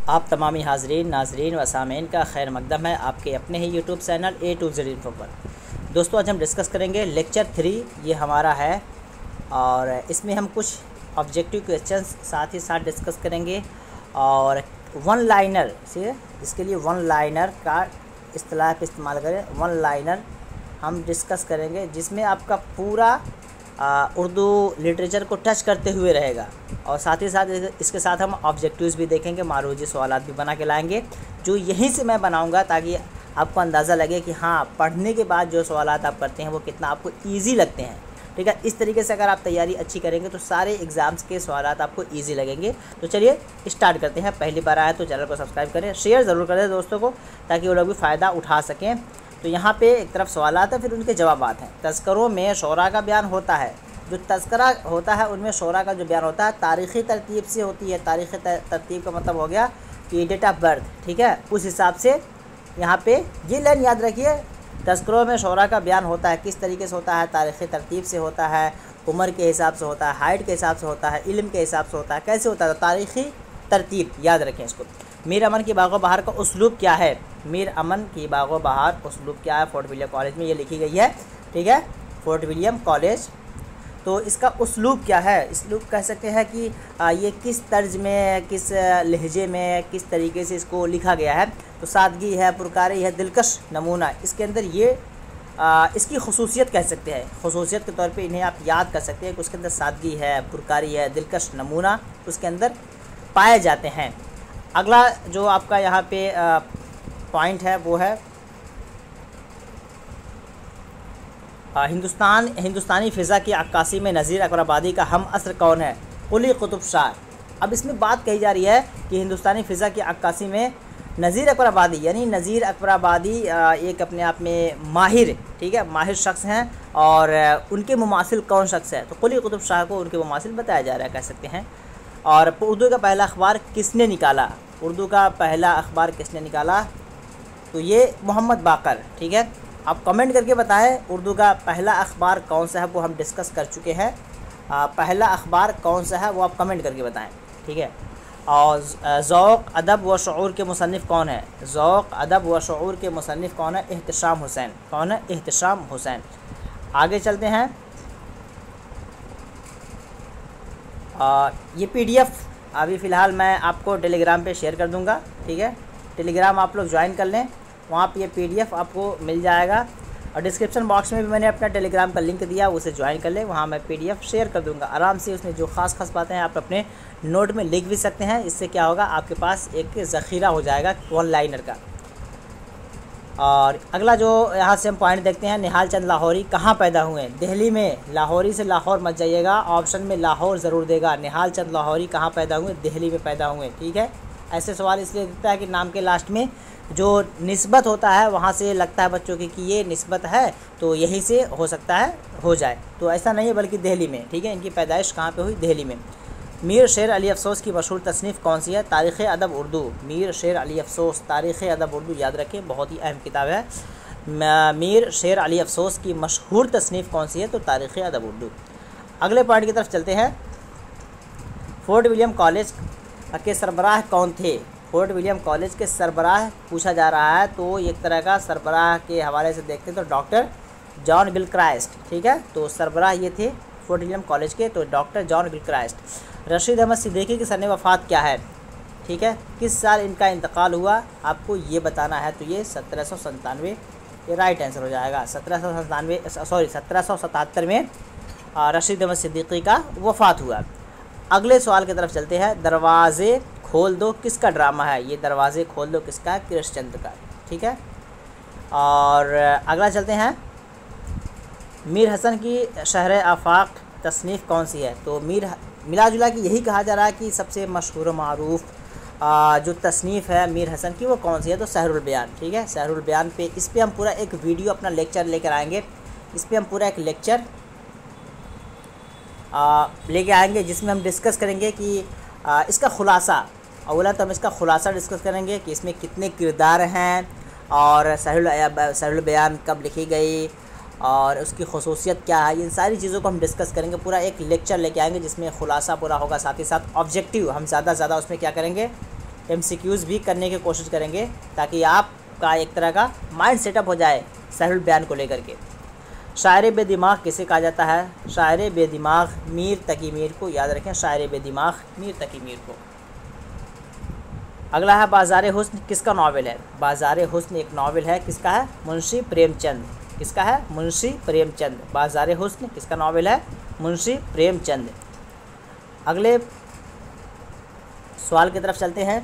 आप तमामी हाज़रीन नाज़रीन व सामीन का खैर मकदम है आपके अपने ही YouTube channel A to Z info पर। दोस्तों आज हम डिस्कस करेंगे लेक्चर 3, ये हमारा है और इसमें हम कुछ ऑब्जेक्टिव क्वेश्चंस साथ ही साथ डिस्कस करेंगे और वन लाइनर से इसके लिए वन लाइनर का इस्तेलाह पे इस्तेमाल करें। वन लाइनर हम डिस्कस करेंगे जिसमें आपका पूरा उर्दू लिटरेचर को टच करते हुए रहेगा और साथ ही साथ इसके साथ हम ऑब्जेक्टिव्स भी देखेंगे, मारूजी सवालात भी बना के लाएंगे जो यहीं से मैं बनाऊंगा ताकि आपको अंदाज़ा लगे कि हाँ पढ़ने के बाद जो सवालात आप करते हैं वो कितना आपको ईजी लगते हैं। ठीक है, इस तरीके से अगर आप तैयारी अच्छी करेंगे तो सारे एग्ज़ाम्स के सवालात आपको ईजी लगेंगे। तो चलिए स्टार्ट करते हैं। पहली बार आए तो चैनल को सब्सक्राइब करें, शेयर ज़रूर करें दोस्तों को ताकि वो लोग भी फ़ायदा उठा सकें। तो यहाँ पे एक तरफ सवालात है, फिर उनके जवाबात हैं। तज़करों में शोरा का बयान होता है, जो तज़करा होता है उनमें शोरा का जो बयान होता है तारीख़ी तरतीब से होती है। तारीख़ी तरतीब का मतलब हो गया कि डेट ऑफ बर्थ, ठीक है, उस हिसाब से यहाँ पे ये लाइन याद रखिए। तज़करों में शोरा का बयान होता है, किस तरीके से होता है, तारीख़ी तरतीब से होता है, उम्र के हिसाब से होता है, हाइट के हिसाब से होता है, इल्म के हिसाब से होता है। कैसे होता है? तो तारीख़ी तरतीब, याद रखें इसको। मीर अमन की बागो बहार का उस्लूब क्या है? मीर अमन की बागो बहार उस्लूब क्या है? फोर्ट विलियम कॉलेज में ये लिखी गई है, ठीक है, फोर्ट विलियम कॉलेज। तो इसका उस्लूब क्या है? उस्लूब कह सकते हैं कि ये किस तर्ज में, किस लहजे में, किस तरीके से इसको लिखा गया है। तो सादगी है, पुरकारी है, दिलकश नमूना, इसके अंदर ये इसकी खसूसियत कह सकते हैं। खसूसियत के तौर पे इन्हें आप याद कर सकते हैं कि उसके अंदर सादगी है, पुरकारी है, दिलकश नमूना उसके अंदर पाए जाते हैं। अगला जो आपका यहाँ पे पॉइंट है वो है हिंदुस्तानी फ़िज़ा की अक्कासी में नज़ीर अकबराबादी का हम असर कौन है? कुली कुतुब शाह। अब इसमें बात कही जा रही है कि हिंदुस्तानी फ़िज़ा की अक्कासी में नज़ीर अकबराबादी यानी नज़ीर अकबराबादी एक अपने आप में माहिर, ठीक है, माहिर शख्स हैं और उनके मुमासिल कौन शख्स है? तो कुली कुतुब शाह को उनके मुमासिल बताया जा रहा है, कह सकते हैं। और उर्दू का पहला अखबार किसने निकाला? उर्दू का पहला अखबार किसने निकाला? तो ये मोहम्मद बाकर, ठीक है। आप कमेंट करके बताएं उर्दू का पहला अखबार कौन सा है, वो हम डिस्कस कर चुके हैं। पहला अखबार कौन सा है वो आप कमेंट करके बताएं, ठीक है। और ज़ौक़ अदब व शऊर के मुसन्निफ़ कौन है? ज़ौक़ अदब व शऊर के मुसन्निफ़ कौन है? एहतिशाम हुसैन। कौन है? एहतिशाम हुसैन। आगे चलते हैं। ये PDF अभी फ़िलहाल मैं आपको टेलीग्राम पे शेयर कर दूंगा, ठीक है। टेलीग्राम आप लोग ज्वाइन कर लें, वहाँ पे ये PDF आपको मिल जाएगा और डिस्क्रिप्शन बॉक्स में भी मैंने अपना टेलीग्राम का लिंक दिया, उसे ज्वाइन कर लें। वहाँ मैं PDF शेयर कर दूंगा आराम से। उसमें जो ख़ास बातें हैं आप अपने नोट में लिख भी सकते हैं। इससे क्या होगा, आपके पास एक ज़ख़ीरा हो जाएगा वन लाइनर का। और अगला जो यहाँ से हम पॉइंट देखते हैं, निहाल चंद लाहौरी कहाँ पैदा हुए? दिल्ली में। लाहौरी से लाहौर मत जाइएगा, ऑप्शन में लाहौर ज़रूर देगा। निहाल चंद लाहौरी कहाँ पैदा हुए? दिल्ली में पैदा हुए, ठीक है। ऐसे सवाल इसलिए दिखता है कि नाम के लास्ट में जो निस्बत होता है वहाँ से लगता है बच्चों की कि ये निस्बत है तो यहीं से हो सकता है हो जाए, तो ऐसा नहीं है बल्कि दिल्ली में, ठीक है। इनकी पैदाइश कहाँ पे हुई? दिल्ली में। मीर शेर अली अफसोस की मशहूर तसनीफ़ कौन सी है? तारीख़ अदब उर्दू। मीर शेर अली अफसोस, तारीख़ अदब उर्दू, याद रखें, बहुत ही अहम किताब है। मीर शेर अली अफसोस की मशहूर तसनीफ़ कौन सी है? तो तारीख़ अदब उर्दू। अगले पॉइंट की तरफ चलते हैं। फोर्ट विलियम कॉलेज के सरबराह कौन थे? फोर्ट विलियम कॉलेज के सरबराह पूछा जा रहा है, तो एक तरह का सरबराह के हवाले से देखते हैं तो डॉक्टर जॉन गिलक्राइस्ट, ठीक है। तो सरबराह ये थे फोर्ट विलियम कॉलेज के, तो doctor John Gilchrist. Rashid Ahmad Siddiqui की सन वफ़ात क्या है? ठीक है, किस साल इनका इंतकाल हुआ आपको ये बताना है। तो ये 1797, ये राइट आंसर हो जाएगा। 1777 में रशीद अहमद सिद्दीकी का वफ़ात हुआ। अगले सवाल की तरफ चलते हैं। दरवाज़े खोल दो किसका ड्रामा है? ये दरवाज़े खोल दो किसका? कृष्णचंद्र का, ठीक है। और अगला चलते हैं। मीर हसन की शहर आफाक तसनीफ़ कौन सी है? तो मिला जुला की यही कहा जा रहा है कि सबसे मशहूर मारूफ़ जो तसनीफ़ है मीर हसन की वो कौन सी है? तो सहरुल बयान, ठीक है। सहरुल बयान पे इस पर हम पूरा एक वीडियो अपना लेक्चर लेकर आएंगे। इस पर हम पूरा एक लेक्चर लेके आएंगे जिसमें हम डिस्कस करेंगे कि इसका ख़ुलासा, अवला तो हम इसका ख़ुलासा डिस्कस करेंगे कि इसमें कितने किरदार हैं और सहरुल बयान कब लिखी गई और उसकी खसूसियत क्या है। इन सारी चीज़ों को हम डिस्कस करेंगे। पूरा एक लेक्चर लेके आएंगे जिसमें ख़ुलासा पूरा होगा, साथ ही साथ ऑब्जेक्टिव हम ज़्यादा उसमें क्या करेंगे, MCQs भी करने की कोशिश करेंगे ताकि आपका एक तरह का माइंड सेटअप हो जाए सहरुल बयान को लेकर के। शायर बेदिमाग किसे कहा जाता है? शायर बेदिमाग मीर तकी मीर को याद रखें, शायर बेदिमाग मीर तकी मीर को। अगला है बाज़ार हुस्न किसका नावल है? बाज़ार हुस्न एक नावल है, किसका है? मुंशी प्रेमचंद। किसका है? मुंशी प्रेमचंद। बाज़ार हुस्न किसका नावल है? मुंशी प्रेमचंद। अगले सवाल की तरफ चलते हैं।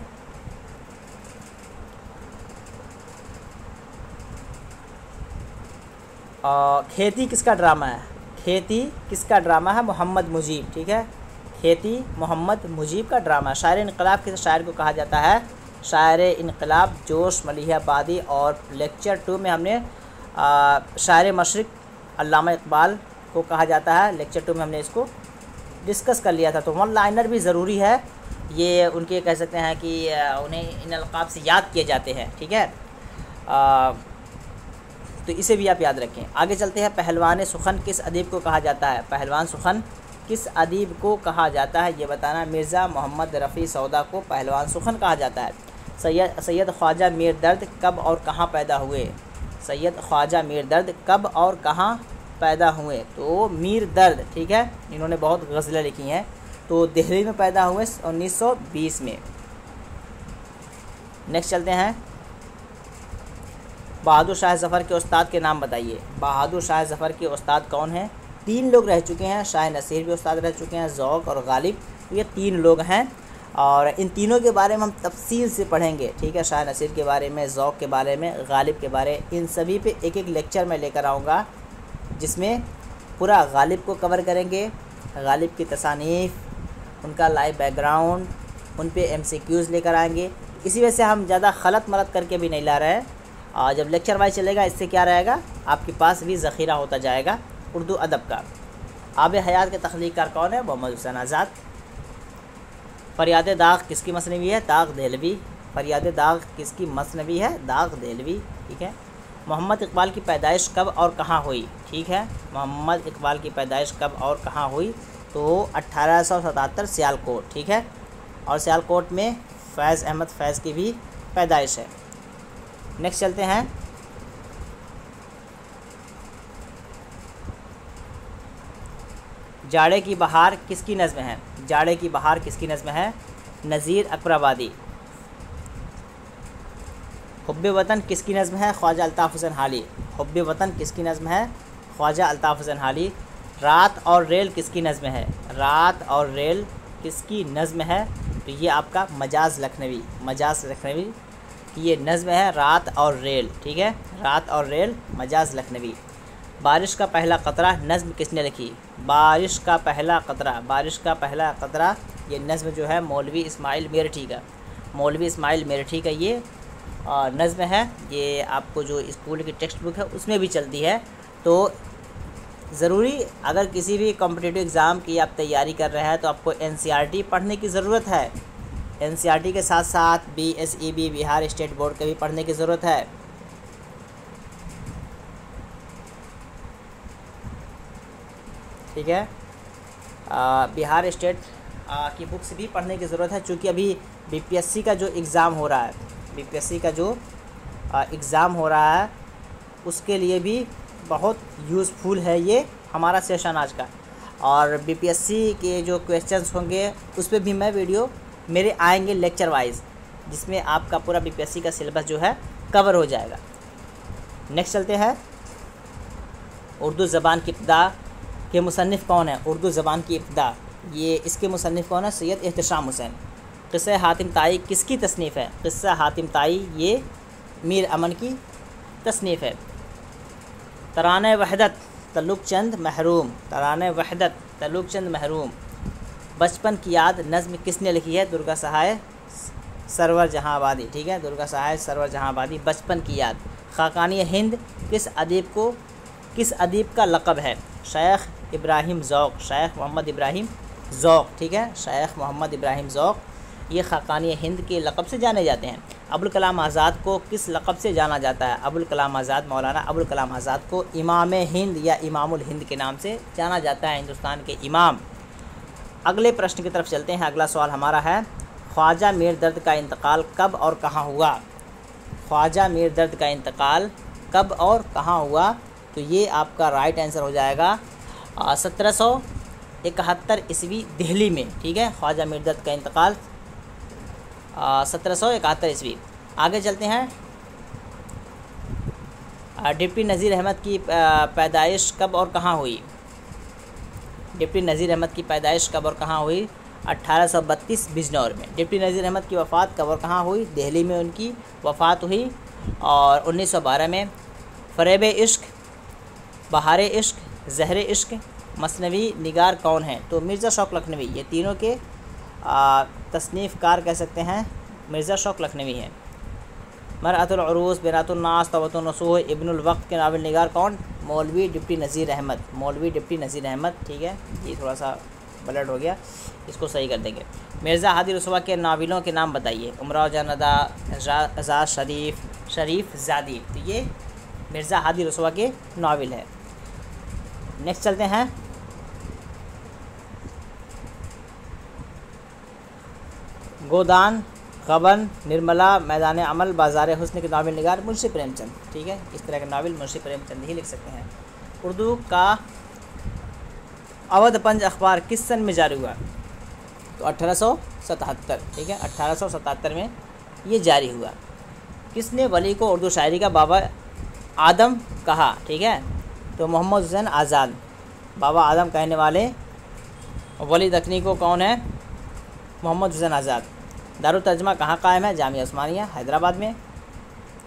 खेती किसका ड्रामा है? खेती किसका ड्रामा है? मोहम्मद मुजीब। ठीक है, खेती मोहम्मद मुजीब का ड्रामा। शायर इनकलाब किस शायर को कहा जाता है? शायर इनकलाब जोश मलिहाबादी। और लेक्चर 2 में हमने शायर मशरिक़ अल्लामा इकबाल को कहा जाता है। लेक्चर 2 में हमने इसको डिस्कस कर लिया था। तो वन लाइनर भी ज़रूरी है, ये उनके कह सकते हैं कि उन्हें इन अलक़ाब से याद किए जाते हैं। ठीक है, तो इसे भी आप याद रखें। आगे चलते हैं। पहलवान सुखन किस अदीब को कहा जाता है? पहलवान सुखन किस अदीब को कहा जाता है ये बताना। मिर्ज़ा मोहम्मद रफ़ी सौदा को पहलवान सुखन कहा जाता है। सैयद ख्वाजा मीर दर्द कब और कहाँ पैदा हुए? सैयद ख्वाजा मीर दर्द कब और कहाँ पैदा हुए? तो मीर दर्द, ठीक है, इन्होंने बहुत गज़लें लिखी हैं। तो दिल्ली में पैदा हुए 1920 में। नेक्स्ट चलते हैं। बहादुर शाह ज़फ़र के उस्ताद के नाम बताइए। बहादुर शाह ज़फ़र के उस्ताद कौन हैं? 3 लोग रह चुके हैं। शाह नसीर भी उस्ताद रह चुके हैं, ज़ौक़ और गालिब। ये 3 लोग हैं और इन तीनों के बारे में हम तफसील से पढ़ेंगे। ठीक है, शाह नसीर के बारे में, ज़ौक़ के बारे में, गालिब के बारे, इन सभी पे एक एक लेक्चर मैं लेकर आऊँगा जिसमें पूरा गालिब को कवर करेंगे। गालिब की तसानीफ़, उनका लाइव बैकग्राउंड, उन पे MCQs लेकर आएंगे। इसी वजह से हम ज़्यादा खलत मलत करके भी नहीं ला रहे हैं। और जब लेक्चर वाइज चलेगा इससे क्या रहेगा, आपके पास भी ज़ख़ीरा होता जाएगा उर्दू अदब का। आब हयात के तख्लीक़कार कौन है? मोहम्मद हुसैन आज़ाद। फ़रियाद दाग़ किसकी मसनवी है? दाग़ देहलवी। फ़रियाद दाग़ किसकी मसनवी है? दाग़ देहलवी। ठीक है। मोहम्मद इकबाल की पैदाइश कब और कहाँ हुई? ठीक है, मोहम्मद इकबाल की पैदाइश कब और कहाँ हुई? तो 1877 सियालकोट। ठीक है, और सियालकोट में फैज़ अहमद फैज़ की भी पैदाइश है। नेक्स्ट चलते हैं। जाड़े की बहार किसकी नज़्म है? जाड़े की बहार किसकी नज़्म है? नज़ीर अकबराबादी। हुब्बे वतन किसकी नज़्म है? ख्वाजा अल्ताफ़ हुसैन हाली। हुब्बे वतन किसकी नज़्म है? ख्वाजा अल्ताफ़ हुसैन हाली। रात और रेल किसकी नज़्म है? रात और रेल किसकी नज़्म है? तो ये आपका मजाज़ लखनवी, मजाज़ लखनवी की ये नज़्म है, रात और रेल। ठीक है, रात और रेल, मजाज़ लखनवी। बारिश का पहला क़तरा नज़्म किसने लिखी? बारिश का पहला क़तरा, बारिश का पहला क़तरा, ये नज़्म जो है मौलवी इस्माइल मेरठी का, मौलवी इस्माइल मेरठी का ये नज़्म है। ये आपको जो स्कूल की टेक्स्ट बुक है उसमें भी चलती है। तो ज़रूरी अगर किसी भी कॉम्पिटिटिव एग्ज़ाम की आप तैयारी कर रहे हैं तो आपको NCERT पढ़ने की ज़रूरत है। NCERT के साथ साथ BSEB बिहार स्टेट बोर्ड का भी पढ़ने की ज़रूरत है। ठीक है, बिहार स्टेट की बुक्स भी पढ़ने की ज़रूरत है, चूँकि अभी BPSC का जो एग्ज़ाम हो रहा है, BPSC का जो एग्ज़ाम हो रहा है उसके लिए भी बहुत यूज़फुल है ये हमारा सेशन आज का। और BPSC के जो क्वेश्चंस होंगे उस पर भी मैं वीडियो मेरे आएंगे लेक्चर वाइज, जिसमें आपका पूरा BPSC का सिलेबस जो है कवर हो जाएगा। नेक्स्ट चलते हैं। उर्दू ज़बान की इब्तिदा के मुसन्निफ़ कौन है? उर्दू ज़बान की इब्तिदा, ये इसके मुसन्निफ़ कौन है? सैयद एहतशाम हुसैन। क़िस्सा हातिम ताई किसकी तसनीफ़ है? क़िस्सा हातिम ताई ये मीर अमन की तसनीफ़ है। तराने वहदत तल्लुक़ चंद महरूम, तराने वहदत तल्लुक़ चंद महरूम। बचपन की याद नज़्म किसने लिखी है? दुर्गा सहाय सरवर जहाँ आबादी। ठीक है, दुर्गा सहाय सरवर जहाँ आबादी। बचपन की याद। ख़ाक़ानी हिंद किस अदीब का लक़ब है? शेख इब्राहिम ज़ौक़, शेख मोहम्मद इब्राहिम ज़ौक़। ठीक है, शेख मोहम्मद इब्राहिम ज़ौक़ ये ख़ाक़ानी हिंद के लक़ब से जाने जाते हैं। अबुल कलाम आज़ाद को किस लक़ब से जाना जाता है? अबुल कलाम आज़ाद, मौलाना अबुल कलाम आज़ाद को इमाम हिंद या इमामुल हिंद के नाम से जाना जाता है, हिंदुस्तान के इमाम। अगले प्रश्न की तरफ चलते हैं। अगला सवाल हमारा है, ख्वाजा मीर दर्द का इंतकाल कब और कहाँ हुआ? ख्वाजा मीर दर्द का इंतकाल कब और कहाँ हुआ? तो ये आपका राइट आंसर हो जाएगा 1771 ईस्वी दिल्ली में। ठीक है, ख्वाजा मीर दर्द का इंतकाल 1771 ईस्वी। आगे चलते हैं। डिप्टी नज़ीर अहमद की पैदाइश कब और कहाँ हुई? डिप्टी नज़ीर अहमद की पैदाइश कब और कहाँ हुई? 1832 बिजनौर में। डिप्टी नज़ीर अहमद की वफ़ात कब और कहाँ हुई? दिल्ली में उनकी वफ़ात हुई। और 1912 में। फ़रेब इश्क, बहार इश्क, ज़हर इश्क, मसनवी निगार कौन है? तो मिर्ज़ा शौक़ लखनवी। ये तीनों के तसनीफ़कार कह सकते हैं मिर्ज़ा शौक़ लखनवी हैं। मरअतुल उरूस, बिनातुन नास, तौबतुन नसूह, इब्नुल वक्त के नावल निगार कौन? मौलवी डिप्टी नज़ीर अहमद। मौलवी डिप्टी नज़ीर अहमद। ठीक है, ये थोड़ा सा बलट हो गया, इसको सही कर देंगे। मिर्ज़ा हादी रसूआ के नावलों के नाम बताइए। उमराव जानदा, एजाज़ शरीफ, शरीफ ज़ादी। तो ये मिर्ज़ा हादी रसूआ के नावल है। नेक्स्ट चलते हैं। गोदान, गबन, निर्मला, मैदान अमल, बाज़ार हुस्न के नावल निगार मुंशी प्रेमचंद। ठीक है, इस तरह के नावल मुंशी प्रेमचंद ही लिख सकते हैं। उर्दू का अवध पंज अखबार किस सन में जारी हुआ? तो 1877। ठीक है, 1877 में ये जारी हुआ। किसने वली को उर्दू शायरी का बाबा आदम कहा? ठीक है, तो मोहम्मद हुसैन आज़ाद। बाबा आदम कहने वाले वली दखनी को कौन है? मोहम्मद हुसैन आज़ाद। दारुल तर्जमा कहाँ कायम है? जामिया उस्मानिया, हैदराबाद में।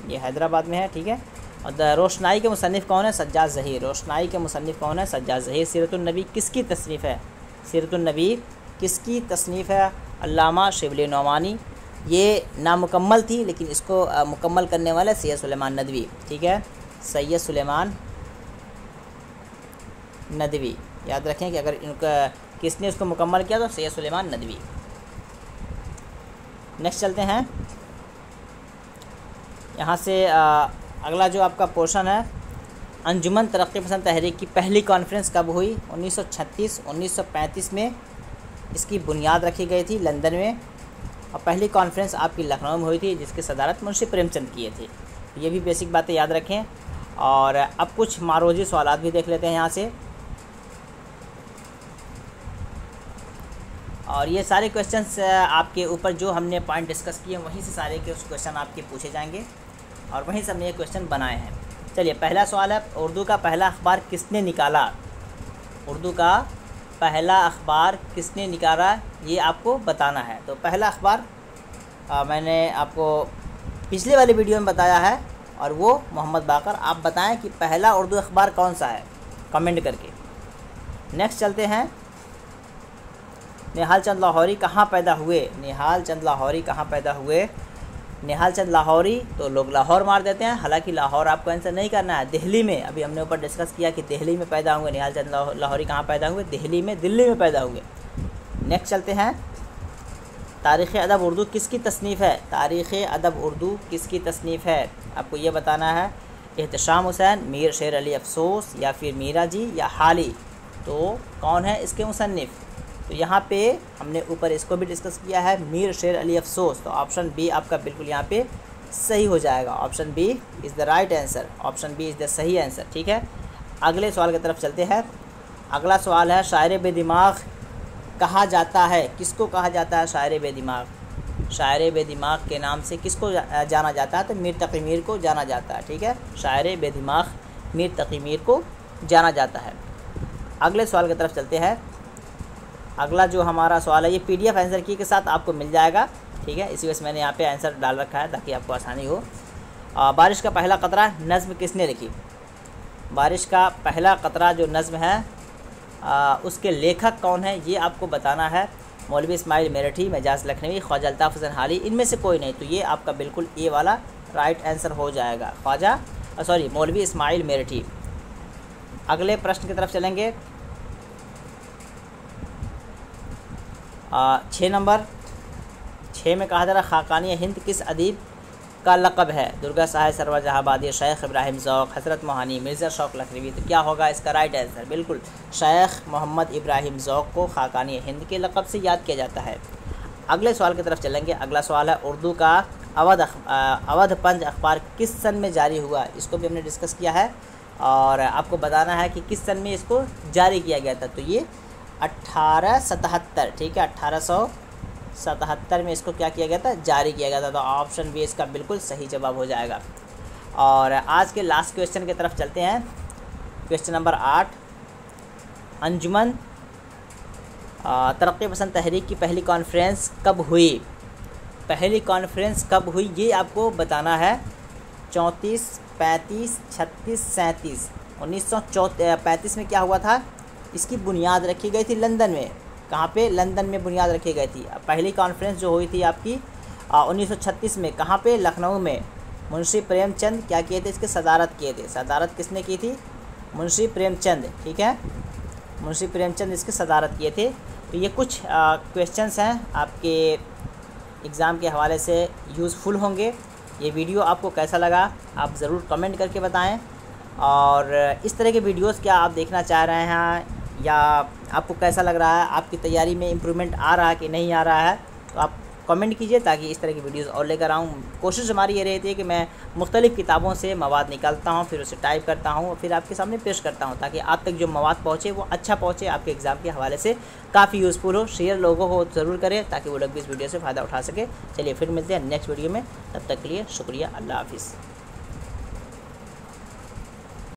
ये हैदराबाद में है। ठीक है, और रोशनाई के मुसन्निफ़ कौन है? सज्जाद ज़हीर। रोशनाई के मुसन्निफ़ कौन है? सज्जाद ज़हीर। सीरतुन नबी किसकी तसनीफ़ है? सीरतुन नबी किसकी तसनीफ़ है? अल्लामा शिबली नौमानी। ये नामुकम्मल थी, लेकिन इसको मुकम्मल करने वाले सैयद सुलेमान नदवी। ठीक है, सैयद सुलेमान नदवी। याद रखें कि अगर इनका किसने इसको मुकम्मल किया तो सैयद सुलेमान नदवी। नेक्स्ट चलते हैं। यहाँ से अगला जो आपका पोर्शन है, अंजुमन तरक्की पसंद तहरीक की पहली कॉन्फ्रेंस कब हुई? 1936, 1935 में इसकी बुनियाद रखी गई थी लंदन में। और पहली कॉन्फ्रेंस आपकी लखनऊ में हुई थी, जिसकी सदारत मुंशी प्रेमचंद किए थे। ये भी बेसिक बातें याद रखें। और अब कुछ मारोजी सवालात भी देख लेते हैं यहाँ से। और ये सारे क्वेश्चंस आपके ऊपर जो हमने पॉइंट डिस्कस किए वहीं से सारे के क्वेश्चन आपके पूछे जाएंगे और वहीं से हमने ये क्वेश्चन बनाए हैं। चलिए, पहला सवाल है, उर्दू का पहला अखबार किसने निकाला? उर्दू का पहला अखबार किसने निकाला, ये आपको बताना है। तो पहला अखबार मैंने आपको पिछले वाली वीडियो में बताया है, और वो मोहम्मद बाकर। आप बताएं कि पहला उर्दू अखबार कौन सा है, कमेंट करके। नेक्स्ट चलते हैं। निहाल चंद लाहौरी कहाँ पैदा हुए? निहाल चंद लाहौरी कहाँ पैदा हुए? निहाल चंद लाहौरी, तो लोग लाहौर मार देते हैं, हालांकि लाहौर आपको आंसर नहीं करना है। दिल्ली में, अभी हमने ऊपर डिस्कस किया कि दिल्ली में पैदा हुए। निहाल चंद लाहौरी कहाँ पैदा हुए? दिल्ली में, दिल्ली में पैदा हुए। नेक्स्ट चलते हैं। तारीख़ अदब उर्दू किसकी तसनीफ़ है? तारीख़ अदब उर्दू किसकी तसनीफ़ है? आपको ये बताना है। एहतशाम हुसैन, मीर शेर अली अफसोस, या फिर मीरा जी, या हाली। तो कौन है इसके मुसन्निफ़? तो यहाँ पे हमने ऊपर इसको भी डिस्कस किया है, मीर शेर अली अफसोस। तो ऑप्शन बी आपका बिल्कुल यहाँ पे सही हो जाएगा। Option B is the right answer. Option B is the सही आंसर। ठीक है, अगले सवाल की तरफ चलते हैं। अगला सवाल है, शायर बेदिमाग कहा जाता है? किसको कहा जाता है शायर बेदिमाग? शायर बेदिमाग के नाम से किसको जाना जाता है? तो मीर तक़ी मीर को जाना जाता है। ठीक है, शायर बेदिमाग मीर तक़ी मीर को जाना जाता है। अगले सवाल की तरफ चलते हैं। अगला जो हमारा सवाल है, ये PDF आंसर की के साथ आपको मिल जाएगा। ठीक है, इसी वजह से मैंने यहाँ पे आंसर डाल रखा है ताकि आपको आसानी हो। बारिश का पहला कतरा नज़्म किसने लिखी? बारिश का पहला कतरा जो नज़्म है, उसके लेखक कौन है, ये आपको बताना है। मौलवी इस्माइल मेरठी, मेजाज लखनवी, ख्वाजा अल्ताफ़ हुसैन हाली, इनमें से कोई नहीं। तो ये आपका बिल्कुल ए वाला राइट आंसर हो जाएगा, मौलवी इस्माइल मेरठी। अगले प्रश्न की तरफ चलेंगे। 6 नंबर 6 में कहा जा रहा, खाकानी हिंद किस अदीब का लक़ब है? दुर्गा साहिब, सरवर जहाबादी, शेख इब्राहिम ज़ौक़, हज़रत मोहानी, मिर्ज़ा शौक़ लखनवी। तो क्या होगा इसका राइट आंसर? बिल्कुल शेख मोहम्मद इब्राहिम ज़ौक़ को खाकानी हिंद के लक़ब से याद किया जाता है। अगले सवाल की तरफ चलेंगे। अगला सवाल है उर्दू का अवध पंज अखबार किस सन में जारी हुआ, इसको भी हमने डिस्कस किया है और आपको बताना है कि किस सन में इसको जारी किया गया था। तो ये 1877, ठीक है, 1877 में इसको क्या किया गया था, जारी किया गया था। तो ऑप्शन बी इसका बिल्कुल सही जवाब हो जाएगा। और आज के लास्ट क्वेश्चन की तरफ चलते हैं। क्वेश्चन नंबर 8, अंजुमन तरक्की पसंद तहरीक की पहली कॉन्फ्रेंस कब हुई? पहली कॉन्फ्रेंस कब हुई ये आपको बताना है। 34, 35, 36, 37। 1935 में क्या हुआ था, इसकी बुनियाद रखी गई थी लंदन में। कहाँ पे? लंदन में बुनियाद रखी गई थी। पहली कॉन्फ्रेंस जो हुई थी आपकी 1936 में, कहाँ पे? लखनऊ में। मुंशी प्रेमचंद क्या किए थे, इसके सदारत किए थे। सदारत किसने की थी? मुंशी प्रेमचंद, ठीक है, मुंशी प्रेमचंद इसके सदारत किए थे। तो ये कुछ क्वेश्चंस हैं आपके एग्ज़ाम के हवाले से यूज़फुल होंगे। ये वीडियो आपको कैसा लगा आप ज़रूर कमेंट करके बताएं। और इस तरह के वीडियोस क्या आप देखना चाह रहे हैं या आपको कैसा लग रहा है, आपकी तैयारी में इम्प्रूवमेंट आ रहा है कि नहीं आ रहा है, तो आप कमेंट कीजिए ताकि इस तरह की वीडियोस और लेकर आऊँ। कोशिश हमारी ये रहती है कि मैं मुख्तलिफ़ किताबों से मवाद निकालता हूँ, फिर उसे टाइप करता हूँ और फिर आपके सामने पेश करता हूँ ताकि आप तक जो मवाद पहुँचे वो अच्छा पहुँचे, आपके एग्ज़ाम के हवाले से काफ़ी यूज़फुल हो। शेयर लोगों को ज़रूर करें ताकि वो लोग भी इस वीडियो से फ़ायदा उठा सके। चलिए फिर मिलते हैं नेक्स्ट वीडियो में, तब तक के लिए शुक्रिया, अल्लाह हाफ़िज़।